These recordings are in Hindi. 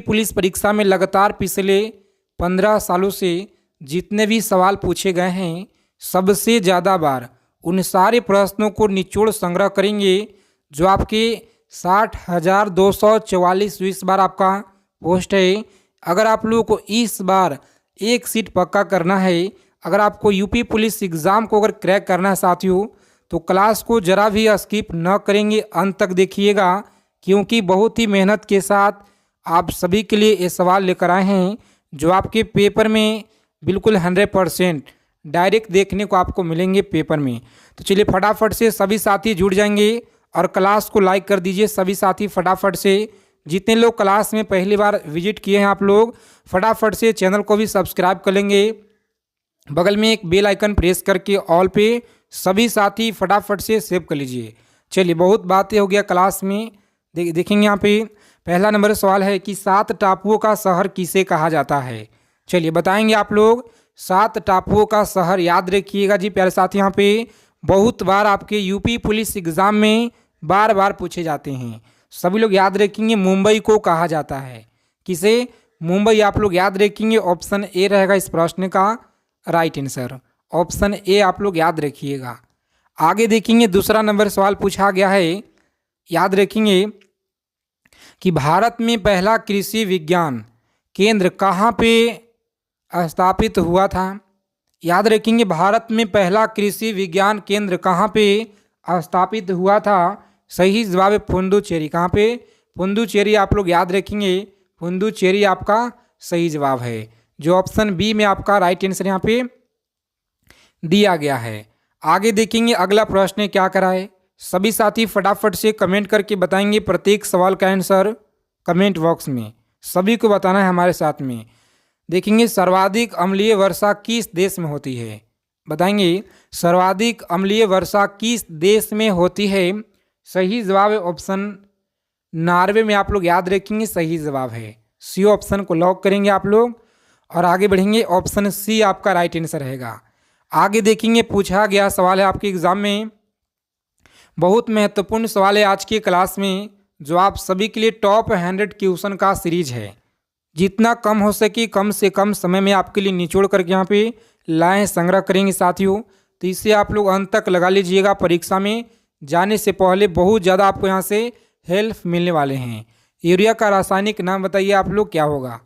पुलिस परीक्षा में लगातार पिछले 15 सालों से जितने भी सवाल पूछे गए हैं, सबसे ज़्यादा बार उन सारे प्रश्नों को निचोड़ संग्रह करेंगे जो आपके 60,244 इस बार आपका पोस्ट है। अगर आप लोगों को इस बार एक सीट पक्का करना है, अगर आपको यूपी पुलिस एग्ज़ाम को अगर क्रैक करना है साथियों, तो क्लास को ज़रा भी स्किप न करेंगे, अंत तक देखिएगा, क्योंकि बहुत ही मेहनत के साथ आप सभी के लिए ये सवाल लेकर आए हैं जो आपके पेपर में बिल्कुल 100% डायरेक्ट देखने को आपको मिलेंगे पेपर में। तो चलिए फटाफट से सभी साथी जुड़ जाएंगे और क्लास को लाइक कर दीजिए सभी साथी फटाफट से। जितने लोग क्लास में पहली बार विजिट किए हैं आप लोग फटाफट से चैनल को भी सब्सक्राइब कर लेंगे, बगल में एक बेल आइकन प्रेस करके ऑल पे सभी साथी फटाफट से सेव कर लीजिए। चलिए बहुत बातें हो गया क्लास में, देखेंगे यहाँ पे पहला नंबर सवाल है कि 7 टापुओं का शहर किसे कहा जाता है। चलिए बताएंगे आप लोग 7 टापुओं का शहर, याद रखिएगा जी प्यारे साथी, यहाँ पे बहुत बार आपके यूपी पुलिस एग्ज़ाम में बार बार पूछे जाते हैं। सभी लोग याद रखेंगे मुंबई को कहा जाता है, किसे? मुंबई आप लोग याद रखेंगे। ऑप्शन ए रहेगा इस प्रश्न का राइट आंसर, ऑप्शन ए आप लोग याद रखिएगा। आगे देखेंगे दूसरा नंबर सवाल पूछा गया है, याद रखेंगे कि भारत में पहला कृषि विज्ञान केंद्र कहाँ पे स्थापित हुआ था। याद रखेंगे भारत में पहला कृषि विज्ञान केंद्र कहाँ पे स्थापित हुआ था। सही जवाब है पुडुचेरी। कहाँ पे? पुडुचेरी आप लोग याद रखेंगे, पुडुचेरी आपका सही जवाब है, जो ऑप्शन बी में आपका राइट आंसर यहाँ पे दिया गया है। आगे देखेंगे अगला प्रश्न क्या करा है। सभी साथी फटाफट से कमेंट करके बताएंगे प्रत्येक सवाल का आंसर कमेंट बॉक्स में, सभी को बताना है हमारे साथ में। देखेंगे सर्वाधिक अम्लीय वर्षा किस देश में होती है, बताएंगे सर्वाधिक अम्लीय वर्षा किस देश में होती है। सही जवाब है ऑप्शन नॉर्वे में, आप लोग याद रखेंगे सही जवाब है। सी ऑप्शन को लॉक करेंगे आप लोग और आगे बढ़ेंगे, ऑप्शन सी आपका राइट आंसर रहेगा। आगे देखेंगे पूछा गया सवाल है आपके एग्जाम में, बहुत महत्वपूर्ण सवाल है आज की क्लास में, जो आप सभी के लिए टॉप 100 क्वेश्चन का सीरीज है। जितना कम हो सके कम से कम समय में आपके लिए निचोड़ करके यहाँ पे लाएँ संग्रह करेंगे साथियों। तो इससे आप लोग अंत तक लगा लीजिएगा, परीक्षा में जाने से पहले बहुत ज़्यादा आपको यहाँ से हेल्प मिलने वाले हैं। यूरिया का रासायनिक नाम बताइए आप लोग क्या होगा।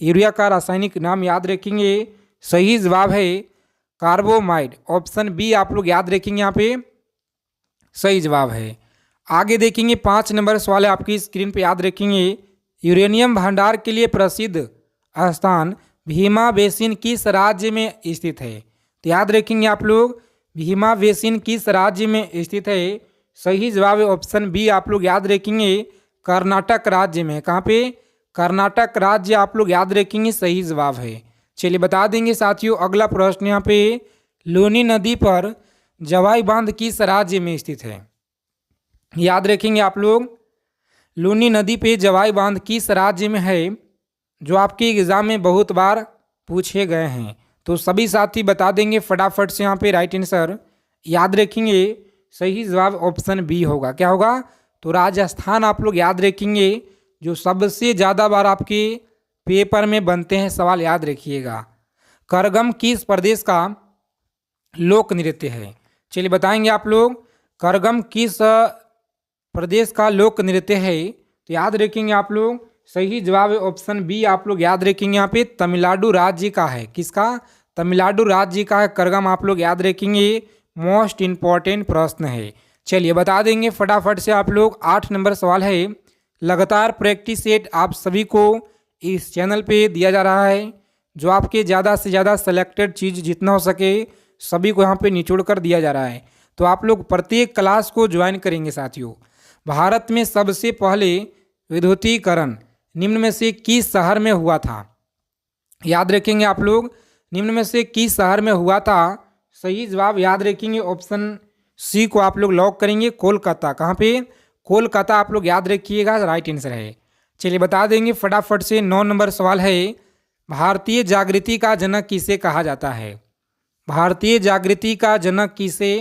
यूरिया का रासायनिक नाम याद रखेंगे, सही जवाब है कार्बोमाइड, ऑप्शन बी आप लोग याद रखेंगे यहाँ पे सही जवाब है। आगे देखेंगे 5 नंबर सवाल है आपकी स्क्रीन पे, याद रखेंगे यूरेनियम भंडार के लिए प्रसिद्ध स्थान भीमा बेसिन किस राज्य में स्थित है। तो याद रखेंगे आप लोग भीमा बेसिन किस राज्य में स्थित है। सही जवाब है ऑप्शन बी आप लोग याद रखेंगे कर्नाटक राज्य में। कहाँ पे? कर्नाटक राज्य आप लोग याद रखेंगे सही जवाब है। चलिए बता देंगे साथियों अगला प्रश्न यहाँ पे, लूनी नदी पर जवाई बांध किस राज्य में स्थित है। याद रखेंगे आप लोग लूनी नदी पे जवाई बांध किस राज्य में है, जो आपके एग्जाम में बहुत बार पूछे गए हैं। तो सभी साथी बता देंगे फटाफट से यहाँ पे राइट आंसर। याद रखेंगे सही जवाब ऑप्शन बी होगा। क्या होगा? तो राजस्थान आप लोग याद रखेंगे, जो सबसे ज़्यादा बार आपके पेपर में बनते हैं सवाल, याद रखिएगा। करगम किस प्रदेश का लोक नृत्य है। चलिए बताएंगे आप लोग करगम किस प्रदेश का लोक नृत्य है। तो याद रखेंगे आप लोग सही जवाब है ऑप्शन बी आप लोग याद रखेंगे यहाँ पे तमिलनाडु राज्य का है। किसका? तमिलनाडु राज्य का है करगम, आप लोग याद रखेंगे, मोस्ट इम्पॉर्टेंट प्रश्न है। चलिए बता देंगे फटाफट से आप लोग 8 नंबर सवाल है। लगातार प्रैक्टिस सेट आप सभी को इस चैनल पे दिया जा रहा है, जो आपके ज़्यादा से ज़्यादा सेलेक्टेड चीज़ जितना हो सके सभी को यहाँ पे निचोड़ कर दिया जा रहा है। तो आप लोग प्रत्येक क्लास को ज्वाइन करेंगे साथियों। भारत में सबसे पहले विद्युतीकरण निम्न में से किस शहर में हुआ था। याद रखेंगे आप लोग निम्न में से किस शहर में हुआ था। सही जवाब याद रखेंगे ऑप्शन सी को आप लोग लॉक करेंगे, कोलकाता। कहाँ पे? कोलकाता आप लोग याद रखिएगा राइट आंसर है। चलिए बता देंगे फटाफट से 9 नंबर सवाल है, भारतीय जागृति का जनक किसे कहा जाता है। भारतीय जागृति का जनक किसे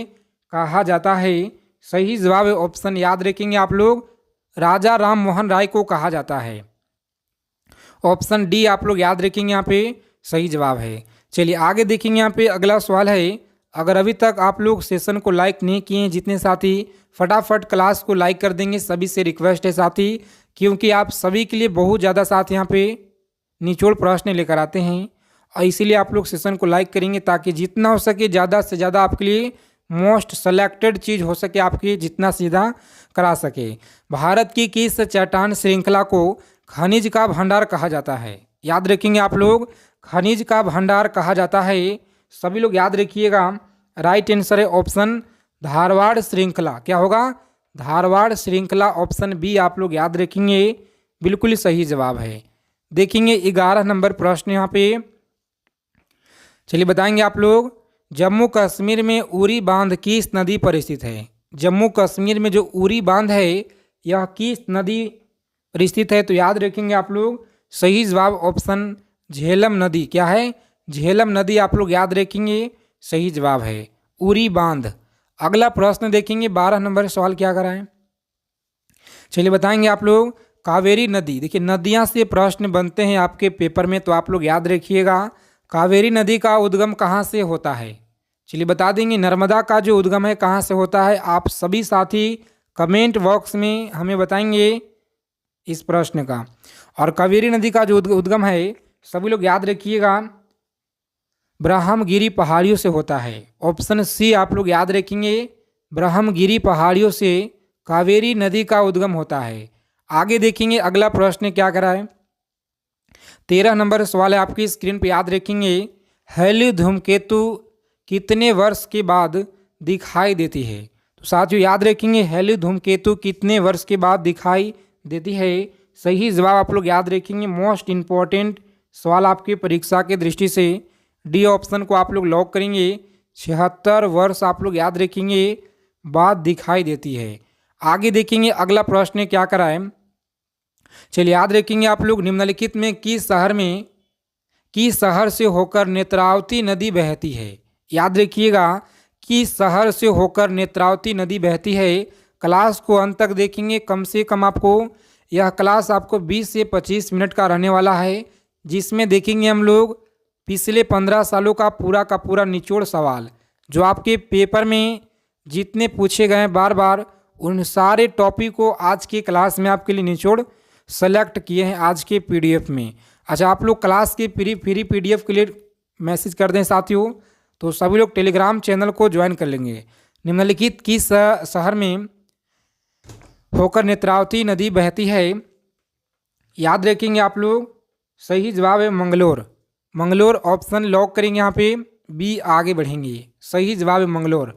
कहा जाता है। सही जवाब है ऑप्शन याद रखेंगे आप लोग राजा राम मोहन राय को कहा जाता है। ऑप्शन डी आप लोग याद रखेंगे, यहाँ पे सही जवाब है। चलिए आगे देखेंगे, यहाँ पे अगला सवाल है। अगर अभी तक आप लोग सेशन को लाइक नहीं किए हैं जितने साथी, फटाफट क्लास को लाइक कर देंगे, सभी से रिक्वेस्ट है साथी, क्योंकि आप सभी के लिए बहुत ज़्यादा साथ यहाँ पे निचोड़ प्रश्न लेकर आते हैं और इसीलिए आप लोग सेशन को लाइक करेंगे ताकि जितना हो सके ज़्यादा से ज़्यादा आपके लिए मोस्ट सेलेक्टेड चीज़ हो सके, आपके जितना सीधा करा सके। भारत की किस चट्टान श्रृंखला को खनिज का भंडार कहा जाता है? याद रखेंगे आप लोग, खनिज का भंडार कहा जाता है। सभी लोग याद रखिएगा। राइट आंसर है ऑप्शन धारवाड़ श्रृंखला। क्या होगा? धारवाड़ श्रृंखला, ऑप्शन बी आप लोग याद रखेंगे, बिल्कुल सही जवाब है। देखेंगे 11 नंबर प्रश्न यहाँ पे। चलिए बताएंगे आप लोग, जम्मू कश्मीर में उरी बांध किस नदी पर स्थित है? जम्मू कश्मीर में जो उरी बांध है यह किस नदी पर स्थित है? तो याद रखेंगे आप लोग, सही जवाब ऑप्शन झेलम नदी। क्या है? झेलम नदी आप लोग याद रखेंगे, सही जवाब है उरी बांध। अगला प्रश्न देखेंगे, 12 नंबर सवाल क्या कराएं। चलिए बताएंगे आप लोग, कावेरी नदी, देखिए नदियां से प्रश्न बनते हैं आपके पेपर में, तो आप लोग याद रखिएगा कावेरी नदी का उद्गम कहाँ से होता है? चलिए बता देंगे, नर्मदा का जो उद्गम है कहाँ से होता है? आप सभी साथी कमेंट बॉक्स में हमें बताएंगे इस प्रश्न का। और कावेरी नदी का जो उद्गम है सभी लोग याद रखिएगा, ब्रह्मगिरी पहाड़ियों से होता है। ऑप्शन सी आप लोग याद रखेंगे, ब्रह्मगिरी पहाड़ियों से कावेरी नदी का उद्गम होता है। आगे देखेंगे अगला प्रश्न क्या करा है। 13 नंबर सवाल है आपकी स्क्रीन पर, याद रखेंगे, हेली धूमकेतु कितने वर्ष के बाद दिखाई देती है? तो साथियों याद रखेंगे, हेली धूमकेतु कितने वर्ष के बाद दिखाई देती है? सही जवाब आप लोग याद रखेंगे, मोस्ट इम्पॉर्टेंट सवाल आपकी परीक्षा के दृष्टि से डी ऑप्शन को आप लोग लॉक करेंगे। 76 वर्ष आप लोग याद रखेंगे बाद दिखाई देती है। आगे देखेंगे अगला प्रश्न क्या कराए। चलिए याद रखेंगे आप लोग, निम्नलिखित में किस शहर से होकर नेत्रावती नदी बहती है? याद रखिएगा, किस शहर से होकर नेत्रावती नदी बहती है। क्लास को अंत तक देखेंगे, कम से कम आपको यह क्लास आपको 20 से 25 मिनट का रहने वाला है, जिसमें देखेंगे हम लोग पिछले 15 सालों का पूरा निचोड़ सवाल जो आपके पेपर में जितने पूछे गए बार बार, उन सारे टॉपिक को आज की क्लास में आपके लिए निचोड़ सेलेक्ट किए हैं आज के पीडीएफ में। अच्छा, आप लोग क्लास के फ्री पीडीएफ के लिए मैसेज कर दें साथियों, तो सभी लोग टेलीग्राम चैनल को ज्वाइन कर लेंगे। निम्नलिखित किस शहर में होकर नेत्रावती नदी बहती है? याद रखेंगे आप लोग, सही जवाब है मंगलोर। मंगलोर ऑप्शन लॉक करेंगे, यहाँ पे बी आगे बढ़ेंगे, सही जवाब है मंगलोर।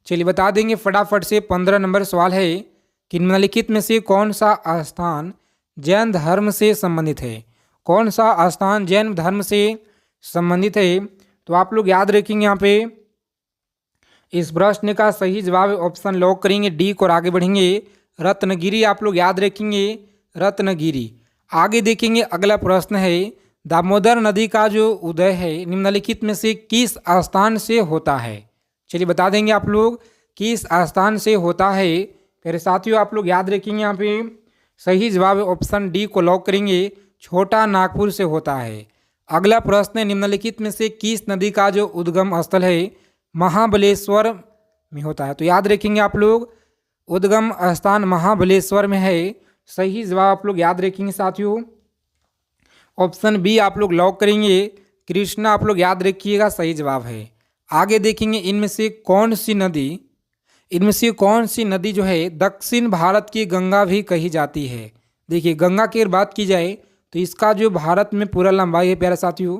चलिए बता देंगे फटाफट से 15 नंबर सवाल है कि निम्नलिखित में से कौन सा स्थान जैन धर्म से संबंधित है? कौन सा स्थान जैन धर्म से संबंधित है? तो आप लोग याद रखेंगे, यहाँ पे इस प्रश्न का सही जवाब ऑप्शन लॉक करेंगे डी को और आगे बढ़ेंगे रत्नगिरी। आप लोग याद रखेंगे रत्नगिरी। आगे देखेंगे अगला प्रश्न है, दामोदर नदी का जो उदय है निम्नलिखित में से किस स्थान से होता है? चलिए बता देंगे आप लोग किस स्थान से होता है। फिर साथियों आप लोग याद रखेंगे, यहाँ पे सही जवाब ऑप्शन डी को लॉक करेंगे, छोटा नागपुर से होता है। अगला प्रश्न है, निम्नलिखित में से किस नदी का जो उद्गम स्थल है महाबलेश्वर में होता है? तो याद रखेंगे आप लोग, उद्गम स्थान महाबलेश्वर में है। सही जवाब आप लोग याद रखेंगे साथियों, ऑप्शन बी आप लोग लॉक करेंगे, कृष्णा आप लोग याद रखिएगा, सही जवाब है। आगे देखेंगे इनमें से कौन सी नदी जो है दक्षिण भारत की गंगा भी कही जाती है? देखिए गंगा की अगर बात की जाए तो इसका जो भारत में पूरा लंबाई है प्यारे साथियों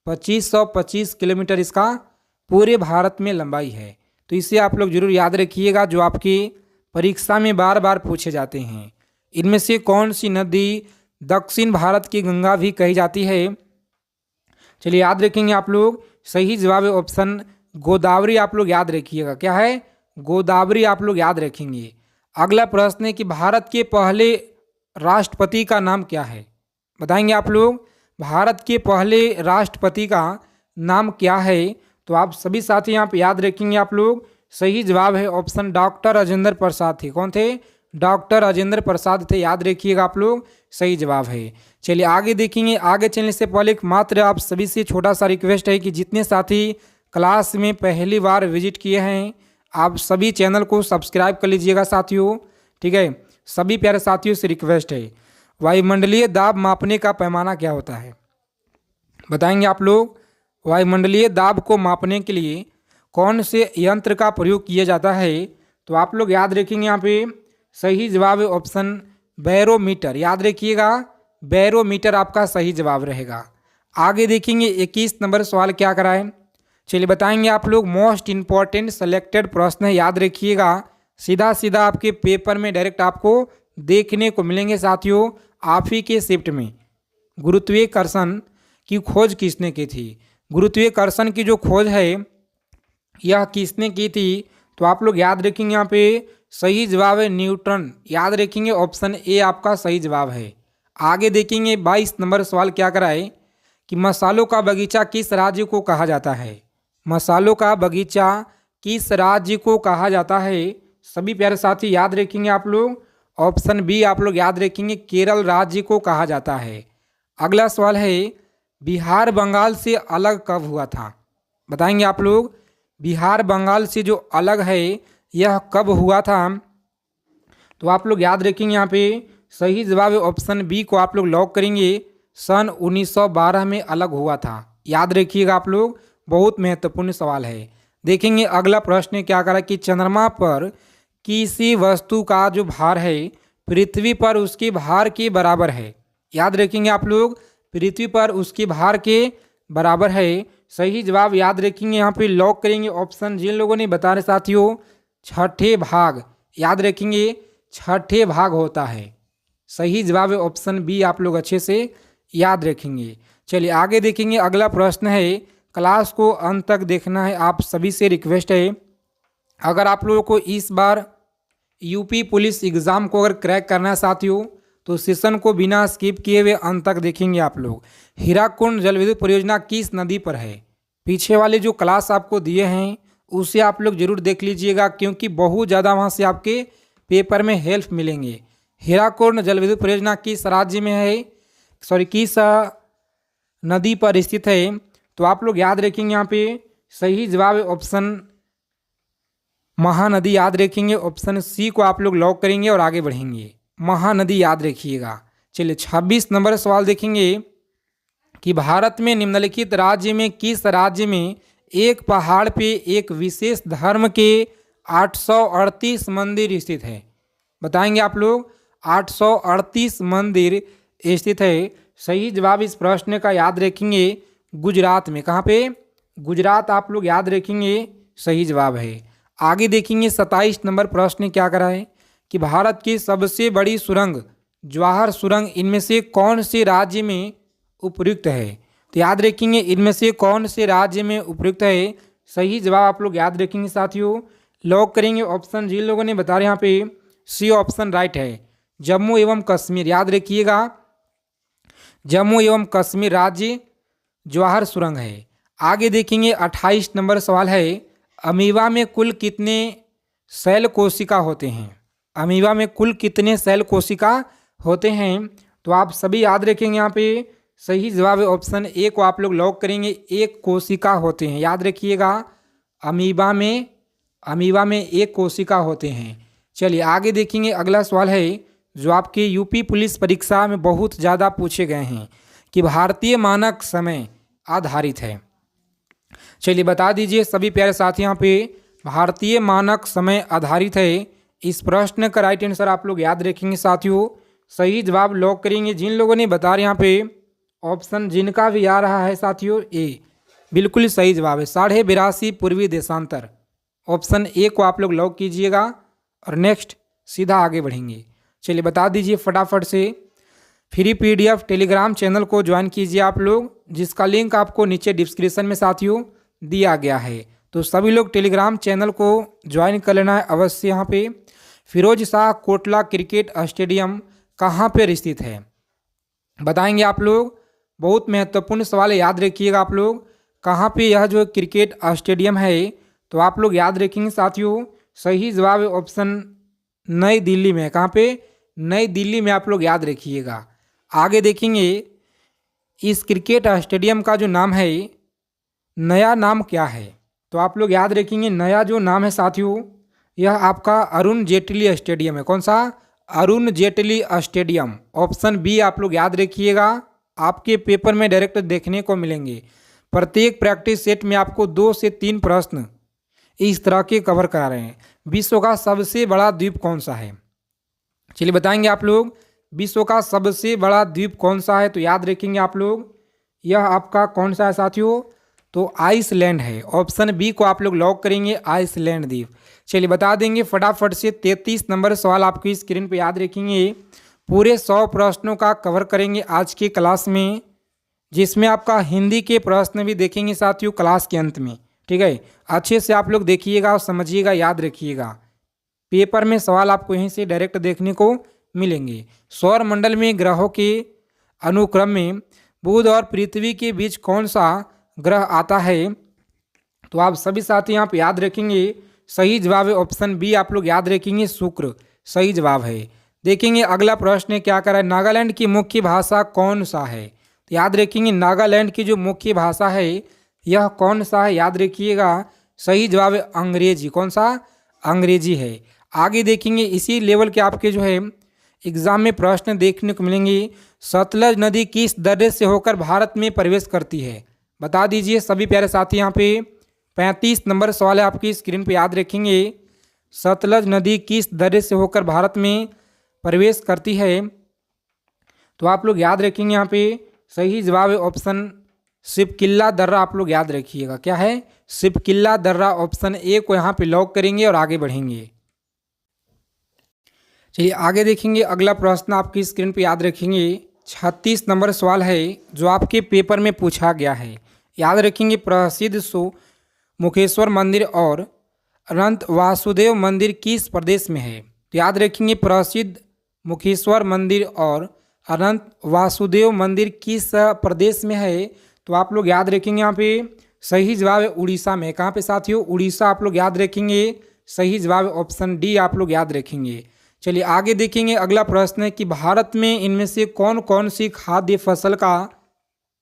2525 किलोमीटर इसका पूरे भारत में लंबाई है। तो इसे आप लोग जरूर याद रखिएगा, जो आपकी परीक्षा में बार बार पूछे जाते हैं। इनमें से कौन सी नदी दक्षिण भारत की गंगा भी कही जाती है? चलिए याद रखेंगे आप लोग, सही जवाब है ऑप्शन गोदावरी। आप लोग याद रखिएगा, क्या है? गोदावरी आप लोग याद रखेंगे। अगला प्रश्न है कि भारत के पहले राष्ट्रपति का नाम क्या है? बताएंगे आप लोग, भारत के पहले राष्ट्रपति का नाम क्या है? तो आप सभी साथी यहाँ पे याद रखेंगे आप लोग, सही जवाब है ऑप्शन डॉक्टर राजेंद्र प्रसाद थे। कौन थे? डॉक्टर राजेंद्र प्रसाद थे, याद रखिएगा आप लोग, सही जवाब है। चलिए आगे देखेंगे। आगे चलने से पहले एक मात्र आप सभी से छोटा सा रिक्वेस्ट है कि जितने साथी क्लास में पहली बार विजिट किए हैं आप सभी चैनल को सब्सक्राइब कर लीजिएगा साथियों, ठीक है। सभी प्यारे साथियों से रिक्वेस्ट है, वायुमंडलीय दाब मापने का पैमाना क्या होता है, बताएंगे आप लोग। वायुमंडलीय दाब को मापने के लिए कौन से यंत्र का प्रयोग किया जाता है, तो आप लोग याद रखेंगे यहाँ पे सही जवाब है ऑप्शन बैरोमीटर, याद रखिएगा बैरोमीटर आपका सही जवाब रहेगा। आगे देखेंगे 21 नंबर सवाल क्या कराए, चलिए बताएंगे आप लोग। मोस्ट इम्पॉर्टेंट सेलेक्टेड प्रश्न है, याद रखिएगा, सीधा सीधा आपके पेपर में डायरेक्ट आपको देखने को मिलेंगे साथियों। आप ही के शिफ्ट में गुरुत्वाकर्षण की खोज किसने की थी, गुरुत्वाकर्षण की जो खोज है यह किसने की थी, तो आप लोग याद रखेंगे यहाँ पे सही जवाब है न्यूटन, याद रखेंगे ऑप्शन ए आपका सही जवाब है। आगे देखेंगे 22 नंबर सवाल क्या कराए कि मसालों का बगीचा किस राज्य को कहा जाता है, मसालों का बगीचा किस राज्य को कहा जाता है, सभी प्यारे साथी याद रखेंगे आप लोग, ऑप्शन बी आप लोग याद रखेंगे केरल राज्य को कहा जाता है। अगला सवाल है बिहार बंगाल से अलग कब हुआ था, बताएंगे आप लोग। बिहार बंगाल से जो अलग है यह कब हुआ था, तो आप लोग याद रखेंगे यहाँ पे सही जवाब है ऑप्शन बी को आप लोग लॉक करेंगे, सन 1912 में अलग हुआ था, याद रखिएगा आप लोग, बहुत महत्वपूर्ण सवाल है। देखेंगे अगला प्रश्न क्या करा कि चंद्रमा पर किसी वस्तु का जो भार है पृथ्वी पर उसके भार के बराबर है, याद रखेंगे आप लोग, पृथ्वी पर उसके भार के बराबर है, सही जवाब याद रखेंगे यहाँ पे लॉक करेंगे ऑप्शन जिन लोगों ने बता रहे साथियों छठे भाग, याद रखेंगे छठे भाग होता है, सही जवाब है ऑप्शन बी आप लोग अच्छे से याद रखेंगे। चलिए आगे देखेंगे। अगला प्रश्न है, क्लास को अंत तक देखना है, आप सभी से रिक्वेस्ट है, अगर आप लोगों को इस बार यूपी पुलिस एग्ज़ाम को अगर क्रैक करना है साथियों तो सेशन को बिना स्किप किए हुए अंत तक देखेंगे आप लोग। हीराकुंड जलविद्युत परियोजना किस नदी पर है, पीछे वाले जो क्लास आपको दिए हैं उसे आप लोग जरूर देख लीजिएगा क्योंकि बहुत ज़्यादा वहाँ से आपके पेपर में हेल्प मिलेंगे। हीराकुंड जलविद्युत परियोजना किस राज्य में है, किस नदी पर स्थित है, तो आप लोग याद रखेंगे यहाँ पे सही जवाब है ऑप्शन महानदी, याद रखेंगे ऑप्शन सी को आप लोग लॉक करेंगे और आगे बढ़ेंगे, महानदी याद रखिएगा। चलिए 26 नंबर सवाल देखेंगे कि भारत में निम्नलिखित राज्य में किस राज्य में एक पहाड़ पे एक विशेष धर्म के 838 मंदिर स्थित है, बताएंगे आप लोग। 838 मंदिर स्थित है, सही जवाब इस प्रश्न का याद रखेंगे गुजरात में, कहाँ पे, गुजरात आप लोग याद रखेंगे, सही जवाब है। आगे देखेंगे 27 नंबर प्रश्न क्या करा है कि भारत की सबसे बड़ी सुरंग जवाहर सुरंग इनमें से कौन से राज्य में उपयुक्त है, तो याद रखेंगे इनमें से कौन से राज्य में उपयुक्त है, सही जवाब आप लोग याद रखेंगे साथियों, लॉक करेंगे ऑप्शन जिन लोगों ने बता रहे यहाँ पे सी ऑप्शन राइट है, जम्मू एवं कश्मीर, याद रखिएगा जम्मू एवं कश्मीर राज्य जवाहर सुरंग है। आगे देखेंगे 28 नंबर सवाल है, अमीबा में कुल कितने सेल कोशिका होते हैं, अमीबा में कुल कितने सेल कोशिका होते हैं, तो आप सभी याद रखेंगे यहाँ पे सही जवाब है ऑप्शन ए को आप लोग लॉक करेंगे, एक कोशिका होते हैं, याद रखिएगा अमीबा में एक कोशिका होते हैं। चलिए आगे देखेंगे। अगला सवाल है जो आपके यूपी पुलिस परीक्षा में बहुत ज़्यादा पूछे गए हैं कि भारतीय मानक समय आधारित है, चलिए बता दीजिए सभी प्यारे साथी, यहाँ पे भारतीय मानक समय आधारित है, इस प्रश्न का राइट आंसर आप लोग याद रखेंगे साथियों, सही जवाब लॉक करेंगे जिन लोगों ने बता रहे यहाँ पे ऑप्शन जिनका भी आ रहा है साथियों ए, बिल्कुल सही जवाब है 82.5 पूर्वी देशांतर, ऑप्शन ए को आप लोग लॉक कीजिएगा और नेक्स्ट सीधा आगे बढ़ेंगे। चलिए बता दीजिए फटाफट से, फ्री PDF टेलीग्राम चैनल को ज्वाइन कीजिए आप लोग, जिसका लिंक आपको नीचे डिस्क्रिप्शन में साथियों दिया गया है, तो सभी लोग टेलीग्राम चैनल को ज्वाइन कर लेना है अवश्य। यहाँ पे फिरोज शाह कोटला क्रिकेट स्टेडियम कहाँ पर स्थित है, बताएंगे आप लोग, बहुत महत्वपूर्ण सवाल है, याद रखिएगा आप लोग कहाँ पे यह जो क्रिकेट स्टेडियम है, तो आप लोग याद रखेंगे साथियों, सही जवाब है ऑप्शन नई दिल्ली में। कहाँ पे? नई दिल्ली में, आप लोग याद रखिएगा। आगे देखेंगे इस क्रिकेट स्टेडियम का जो नाम है, नया नाम क्या है? तो आप लोग याद रखेंगे नया जो नाम है साथियों, यह आपका अरुण जेटली स्टेडियम है। कौन सा? Arun Jaitley stadium. Option B आप लोग याद रखिएगा, आपके पेपर में डायरेक्ट देखने को मिलेंगे। प्रत्येक प्रैक्टिस सेट में आपको 2 से 3 प्रश्न इस तरह के कवर करा रहे हैं। विश्व का सबसे बड़ा द्वीप कौन सा है? चलिए बताएंगे आप लोग, विश्व का सबसे बड़ा द्वीप कौन सा है? तो याद रखेंगे आप लोग, यह आपका कौन सा है साथियों? तो आइसलैंड है। ऑप्शन बी को आप लोग लॉक करेंगे, आइसलैंड द्वीप। चलिए बता देंगे फटाफट से। 33 नंबर सवाल आपकी स्क्रीन पे याद रखेंगे। पूरे 100 प्रश्नों का कवर करेंगे आज की क्लास में, जिसमें आपका हिंदी के प्रश्न भी देखेंगे साथियों क्लास के अंत में। ठीक है, अच्छे से आप लोग देखिएगा और समझिएगा, याद रखिएगा। पेपर में सवाल आपको यहीं से डायरेक्ट देखने को मिलेंगे। सौर मंडल में ग्रहों के अनुक्रम में बुध और पृथ्वी के बीच कौन सा ग्रह आता है? तो आप सभी साथी यहाँ पे याद रखेंगे, सही जवाब है ऑप्शन बी। आप लोग याद रखेंगे, शुक्र सही जवाब है। देखेंगे अगला प्रश्न क्या कर रहा है, नागालैंड की मुख्य भाषा कौन सा है? तो याद रखेंगे नागालैंड की जो मुख्य भाषा है यह कौन सा है? याद रखिएगा, सही जवाब है अंग्रेजी। कौन सा? अंग्रेजी है। आगे देखेंगे इसी लेवल के आपके जो है एग्जाम में प्रश्न देखने को मिलेंगे। सतलज नदी किस दर्रे से होकर भारत में प्रवेश करती है? बता दीजिए सभी प्यारे साथी। यहाँ पे 35 नंबर सवाल है आपकी स्क्रीन पे, याद रखेंगे। सतलज नदी किस दर्रे से होकर भारत में प्रवेश करती है? तो आप लोग याद रखेंगे यहाँ पे सही जवाब है ऑप्शन शिवकिल्ला दर्रा। आप लोग याद रखिएगा, क्या है? शिवकिल्ला दर्रा। ऑप्शन ए को यहाँ पे लॉक करेंगे और आगे बढ़ेंगे। चलिए आगे देखेंगे अगला प्रश्न आपकी स्क्रीन पे याद रखेंगे। 36 नंबर सवाल है जो आपके पेपर में पूछा गया है। याद रखेंगे प्रसिद्ध मुखेश्वर मंदिर और अनंत वासुदेव मंदिर किस प्रदेश में है? तो याद रखेंगे प्रसिद्ध मुखेश्वर मंदिर और अनंत वासुदेव मंदिर किस प्रदेश में है? तो आप लोग याद रखेंगे यहाँ पे सही जवाब है उड़ीसा में। कहाँ पे साथियों? उड़ीसा। आप लोग याद रखेंगे, सही जवाब ऑप्शन डी आप लोग याद रखेंगे। चलिए आगे देखेंगे अगला प्रश्न है कि भारत में इनमें से कौन कौन सी खाद्य फसल का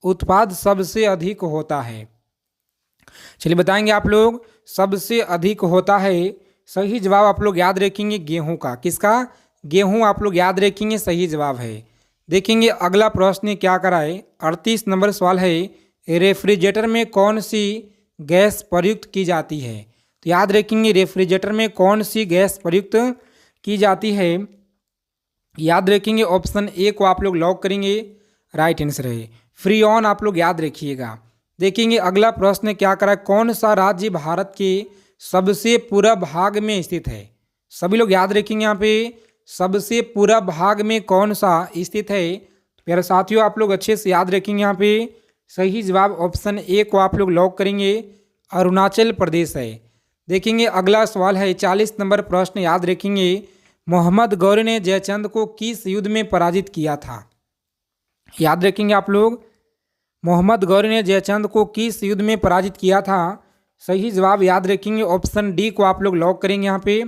उत्पाद सबसे अधिक होता है? चलिए बताएंगे आप लोग, सबसे अधिक होता है। सही जवाब आप लोग याद रखेंगे गेहूं का। किसका? गेहूं। आप लोग याद रखेंगे, सही जवाब है। देखेंगे अगला प्रश्न क्या कराए। 38 नंबर सवाल है, रेफ्रिजरेटर में कौन सी गैस प्रयुक्त की जाती है? तो याद रखेंगे रेफ्रिजरेटर में कौन सी गैस प्रयुक्त की जाती है? याद रखेंगे ऑप्शन ए को आप लोग लॉक करेंगे, राइट आंसर है फ्रीऑन। आप लोग याद रखिएगा। देखेंगे अगला प्रश्न क्या करा, कौन सा राज्य भारत के सबसे पूर्व भाग में स्थित है? सभी लोग याद रखेंगे यहाँ पे सबसे पूर्व भाग में कौन सा स्थित है? तो प्यारे साथियों आप लोग अच्छे से याद रखेंगे, यहाँ पे सही जवाब ऑप्शन ए को आप लोग लॉक करेंगे, अरुणाचल प्रदेश है। देखेंगे अगला सवाल है 40 नंबर प्रश्न, याद रखेंगे मोहम्मद गौरी ने जयचंद को किस युद्ध में पराजित किया था? याद रखेंगे आप लोग, मोहम्मद गौरी ने जयचंद को किस युद्ध में पराजित किया था? सही जवाब याद रखेंगे ऑप्शन डी को आप लोग लॉक करेंगे। यहाँ पे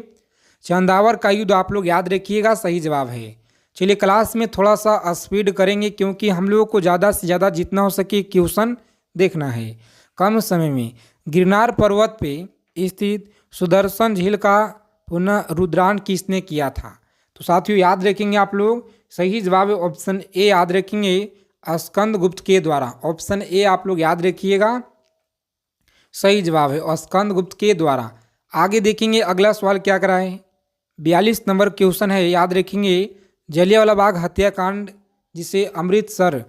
चंदावर का युद्ध आप लोग याद रखिएगा, सही जवाब है। चलिए क्लास में थोड़ा सा स्पीड करेंगे क्योंकि हम लोगों को ज़्यादा से ज़्यादा जितना हो सके क्वेश्चन देखना है कम समय में। गिरनार पर्वत पे स्थित सुदर्शन झील का पुनरुद्धारण किसने किया था? तो साथियों याद रखेंगे आप लोग, सही जवाब है ऑप्शन ए याद रखेंगे, स्कंदगुप्त के द्वारा। ऑप्शन ए आप लोग याद रखिएगा, सही जवाब है स्कंदगुप्त के द्वारा। आगे देखेंगे अगला सवाल क्या करा है। 42 नंबर क्वेश्चन है, याद रखेंगे जलियांवाला बाग हत्याकांड जिसे अमृतसर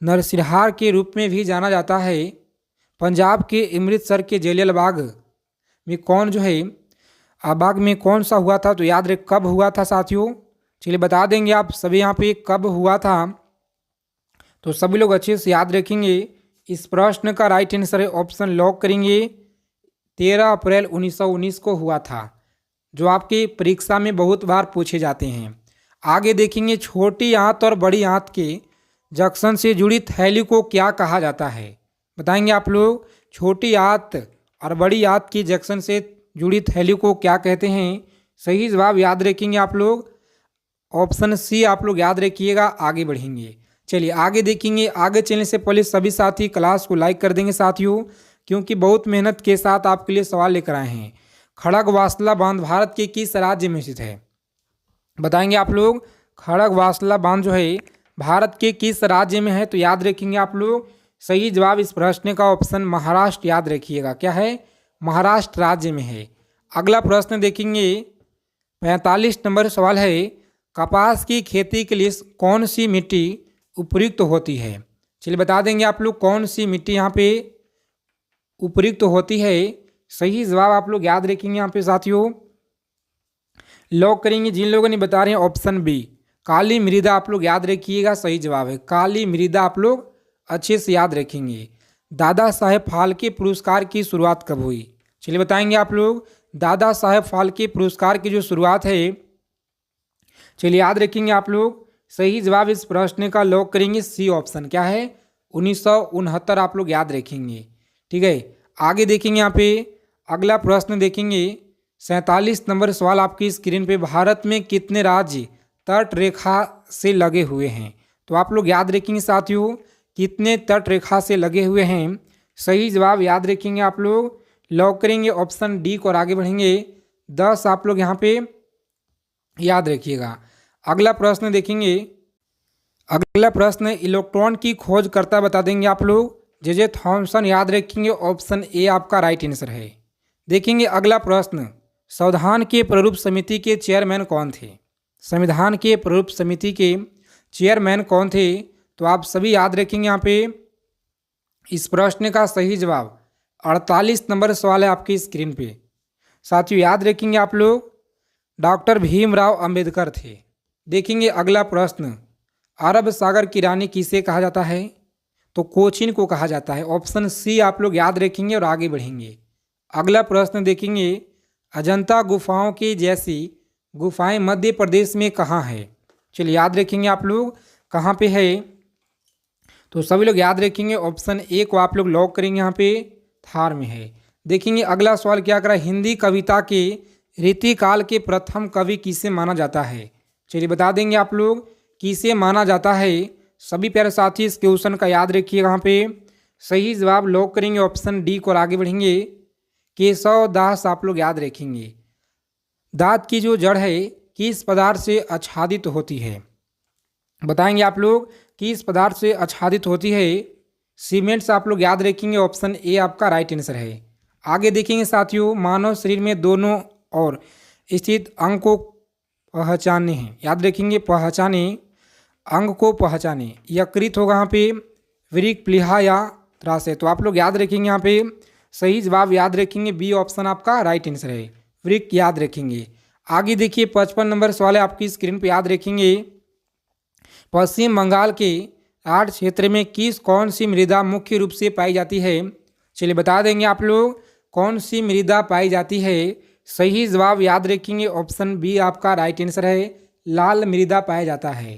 नरसंहार के रूप में भी जाना जाता है, पंजाब के अमृतसर के जलियांवाला बाग में कौन जो है बाग में कौन सा हुआ था? तो याद रख कब हुआ था साथियों? चलिए बता देंगे आप सभी यहाँ पे कब हुआ था, तो सभी लोग अच्छे से याद रखेंगे। इस प्रश्न का राइट आंसर है ऑप्शन लॉक करेंगे, 13 अप्रैल 1919 को हुआ था, जो आपकी परीक्षा में बहुत बार पूछे जाते हैं। आगे देखेंगे छोटी आंत और बड़ी आंत के जंक्शन से जुड़ी थैली को क्या कहा जाता है? बताएंगे आप लोग, छोटी आंत और बड़ी आंत की जंक्शन से जुड़ी थैली को क्या कहते हैं? सही जवाब याद रखेंगे आप लोग ऑप्शन सी आप लोग याद रखिएगा। आगे बढ़ेंगे, चलिए आगे देखेंगे। आगे चलने से पहले सभी साथी क्लास को लाइक कर देंगे साथियों, क्योंकि बहुत मेहनत के साथ आपके लिए सवाल लेकर आए हैं। खड़गवासला बांध भारत के किस राज्य में स्थित है? बताएंगे आप लोग। खड़गवासला बांध जो है भारत के किस राज्य में है? तो याद रखेंगे आप लोग सही जवाब इस प्रश्न का ऑप्शन महाराष्ट्र याद रखिएगा। क्या है? महाराष्ट्र राज्य में है। अगला प्रश्न देखेंगे, 45 नंबर सवाल है, कपास की खेती के लिए कौन सी मिट्टी उपयुक्त होती है? चलिए बता देंगे आप लोग कौन सी मिट्टी यहाँ पे उपयुक्त होती है। सही जवाब आप लोग याद रखेंगे यहाँ पे साथियों। लॉक करेंगे जिन लोगों ने बता रहे हैं ऑप्शन बी काली मृदा आप लोग याद रखिएगा। सही जवाब है काली मृदा, आप लोग अच्छे से याद रखेंगे। दादा साहेब फाल्के पुरस्कार की शुरुआत कब हुई? चलिए बताएंगे आप लोग। दादा साहेब फाल्के पुरस्कार की जो शुरुआत है, चलिए याद रखेंगे आप लोग। सही जवाब इस प्रश्न का लॉक करेंगे सी ऑप्शन। क्या है? 1969 आप लोग याद रखेंगे। ठीक है, आगे देखेंगे यहाँ पे अगला प्रश्न देखेंगे। 47 नंबर सवाल आपकी स्क्रीन पे, भारत में कितने राज्य तट रेखा से लगे हुए हैं? तो आप लोग याद रखेंगे साथियों कितने तट रेखा से लगे हुए हैं। सही जवाब याद रखेंगे आप लोग। लॉक करेंगे ऑप्शन डी को और आगे बढ़ेंगे। 10 आप लोग यहाँ पे याद रखिएगा। अगला प्रश्न देखेंगे। अगला प्रश्न इलेक्ट्रॉन की खोज करता बता देंगे आप लोग जे थॉमसन याद रखेंगे। ऑप्शन ए आपका राइट आंसर है। देखेंगे अगला प्रश्न, संविधान के प्रारूप समिति के चेयरमैन कौन थे? संविधान के प्रारूप समिति के चेयरमैन कौन थे? तो आप सभी याद रखेंगे यहाँ पे इस प्रश्न का सही जवाब 48 नंबर सवाल है आपकी स्क्रीन पे। साथियों याद रखेंगे आप लोग डॉक्टर भीमराव अंबेडकर थे। देखेंगे अगला प्रश्न, अरब सागर की रानी किसे कहा जाता है? तो कोचीन को कहा जाता है। ऑप्शन सी आप लोग याद रखेंगे और आगे बढ़ेंगे। अगला प्रश्न देखेंगे, अजंता गुफाओं की जैसी गुफाएं मध्य प्रदेश में कहाँ है? चलिए याद रखेंगे आप लोग कहाँ पे है। तो सभी लोग याद रखेंगे ऑप्शन ए को आप लोग लॉक करेंगे यहाँ पे, थार में है। देखेंगे अगला सवाल क्या करा, हिंदी कविता के रीतिकाल के प्रथम कवि किसे माना जाता है? चलिए बता देंगे आप लोग किसे माना जाता है। सभी प्यारे साथी इस क्वेश्चन का याद रखिएगा यहाँ पे। सही जवाब लॉक करेंगे ऑप्शन डी को और आगे बढ़ेंगे। केशव दास आप लोग याद रखेंगे। दांत की जो जड़ है किस पदार्थ से आच्छादित होती है? बताएंगे आप लोग किस पदार्थ से आच्छादित होती है। सीमेंट से आप लोग याद रखेंगे। ऑप्शन ए आपका राइट आंसर है। आगे देखेंगे साथियों, मानव शरीर में दोनों और स्थित अंग को पहचाने हैं। याद रखेंगे पहचाने, अंग को पहचाने। यकृत होगा यहाँ पे, वृक्क, प्लीहा या त्रासय। तो आप लोग याद रखेंगे यहाँ पे सही जवाब याद रखेंगे बी ऑप्शन आपका राइट आंसर है, वृक्क याद रखेंगे। आगे देखिए 55 नंबर सवाल है आपकी स्क्रीन पे, याद रखेंगे पश्चिम बंगाल के आठ क्षेत्र में कौन सी मृदा मुख्य रूप से पाई जाती है? चलिए बता देंगे आप लोग कौन सी मृदा पाई जाती है। सही जवाब याद रखेंगे ऑप्शन बी आपका राइट आंसर है, लाल मृदा पाया जाता है।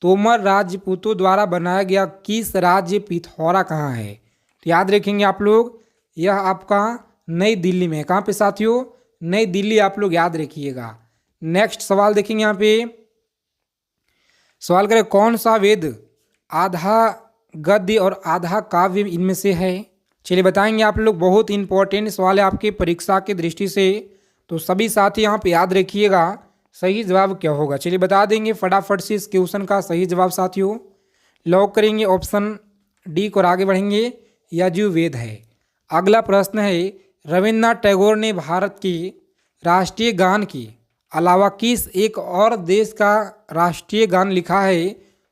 तोमर राजपूतों द्वारा बनाया गया किस राज्य पिथौरा कहाँ है? तो याद रखेंगे आप लोग यह आपका नई दिल्ली में है। कहाँ पे साथियों? नई दिल्ली आप लोग याद रखिएगा। नेक्स्ट सवाल देखेंगे यहाँ पे, सवाल करें कौन सा वेद आधा गद्य और आधा काव्य इनमें से है? चलिए बताएंगे आप लोग। बहुत इंपॉर्टेंट सवाल है आपके परीक्षा की दृष्टि से, तो सभी साथी यहाँ पे याद रखिएगा सही जवाब क्या होगा। चलिए बता देंगे फटाफट से इस क्वेश्चन का सही जवाब साथियों। लॉक करेंगे ऑप्शन डी को और आगे बढ़ेंगे, यजुर्वेद है। अगला प्रश्न है, रविन्द्रनाथ टैगोर ने भारत की राष्ट्रीय गान की अलावा किस एक और देश का राष्ट्रीय गान लिखा है?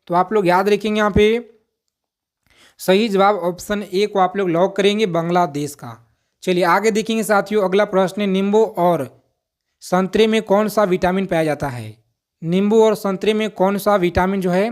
तो आप लोग याद रखेंगे यहाँ पे सही जवाब ऑप्शन ए को आप लोग लॉक करेंगे, बांग्लादेश का। चलिए आगे देखेंगे साथियों। अगला प्रश्न है, नींबू और संतरे में कौन सा विटामिन पाया जाता है? नींबू और संतरे में कौन सा विटामिन जो है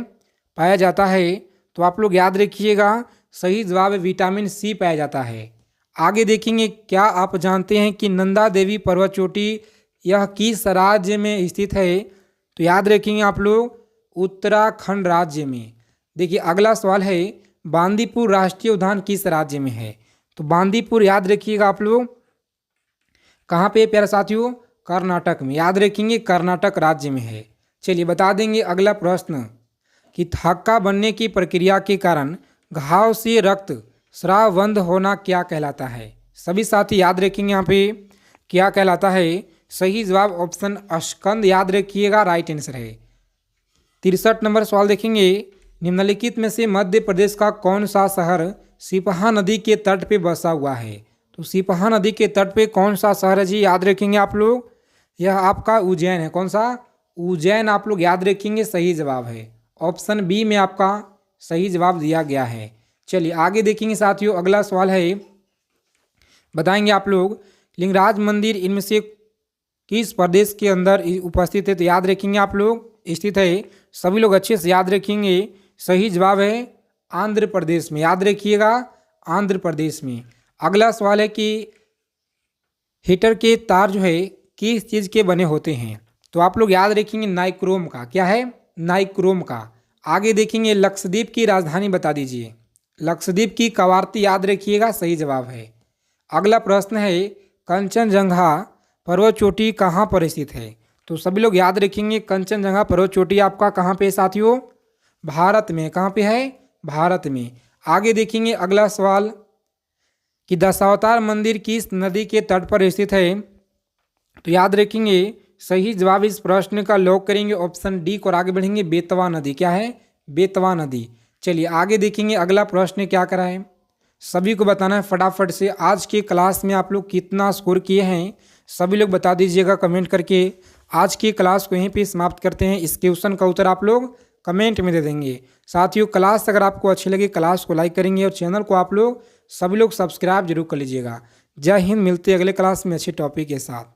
पाया जाता है? तो आप लोग याद रखिएगा सही जवाब विटामिन सी पाया जाता है। आगे देखेंगे, क्या आप जानते हैं कि नंदा देवी पर्वत चोटी यह किस राज्य में स्थित है? तो याद रखेंगे आप लोग उत्तराखंड राज्य में। देखिए अगला सवाल है, बांदीपुर राष्ट्रीय उद्यान किस राज्य में है? तो बांदीपुर याद रखिएगा आप लोग कहाँ पे प्यारे साथियों? कर्नाटक में, याद रखेंगे कर्नाटक राज्य में है। चलिए बता देंगे अगला प्रश्न कि थक्का बनने की प्रक्रिया के कारण घाव से रक्त स्राव बंद होना क्या कहलाता है। सभी साथी याद रखेंगे यहाँ पे क्या कहलाता है। सही जवाब ऑप्शन स्कंद याद रखिएगा, राइट आंसर है। 63 नंबर सवाल देखेंगे, निम्नलिखित में से मध्य प्रदेश का कौन सा शहर सिपहा नदी के तट पे बसा हुआ है। तो सिपहा नदी के तट पे कौन सा शहर है जी, याद रखेंगे आप लोग, यह आपका उज्जैन है। कौन सा, उज्जैन आप लोग याद रखेंगे, सही जवाब है। ऑप्शन बी में आपका सही जवाब दिया गया है। चलिए आगे देखेंगे साथियों, अगला सवाल है, बताएंगे आप लोग लिंगराज मंदिर इनमें से किस प्रदेश के अंदर उपस्थित है। तो याद रखेंगे आप लोग स्थित है, सभी लोग अच्छे से याद रखेंगे, सही जवाब है आंध्र प्रदेश में, याद रखिएगा आंध्र प्रदेश में। अगला सवाल है कि हीटर के तार जो है किस चीज़ के बने होते हैं। तो आप लोग याद रखेंगे नाइक्रोम का, क्या है, नाइक्रोम का। आगे देखेंगे लक्षद्वीप की राजधानी बता दीजिए। लक्षद्वीप की कवारती याद रखिएगा, सही जवाब है। अगला प्रश्न है कंचनजंगा पर्वत चोटी कहाँ पर स्थित है। तो सभी लोग याद रखेंगे कंचनजंगा पर्वत चोटी आपका कहाँ पे साथियों, भारत में। कहाँ पे है, भारत में। आगे देखेंगे अगला सवाल कि दशावतार मंदिर किस नदी के तट पर स्थित है। तो याद रखेंगे सही जवाब इस प्रश्न का लॉक करेंगे ऑप्शन डी को और आगे बढ़ेंगे बेतवा नदी, क्या है, बेतवा नदी। चलिए आगे देखेंगे अगला प्रश्न क्या करा है, सभी को बताना है फटाफट से। आज के क्लास में आप लोग कितना स्कोर किए हैं सभी लोग बता दीजिएगा कमेंट करके। आज की क्लास को यहीं पे समाप्त करते हैं। इस क्वेश्चन का उत्तर आप लोग कमेंट में दे देंगे। साथियों क्लास अगर आपको अच्छी लगी क्लास को लाइक करेंगे और चैनल को आप लोग सभी लोग सब्सक्राइब जरूर कर लीजिएगा। जय हिंद, मिलते हैं अगले क्लास में अच्छे टॉपिक के साथ।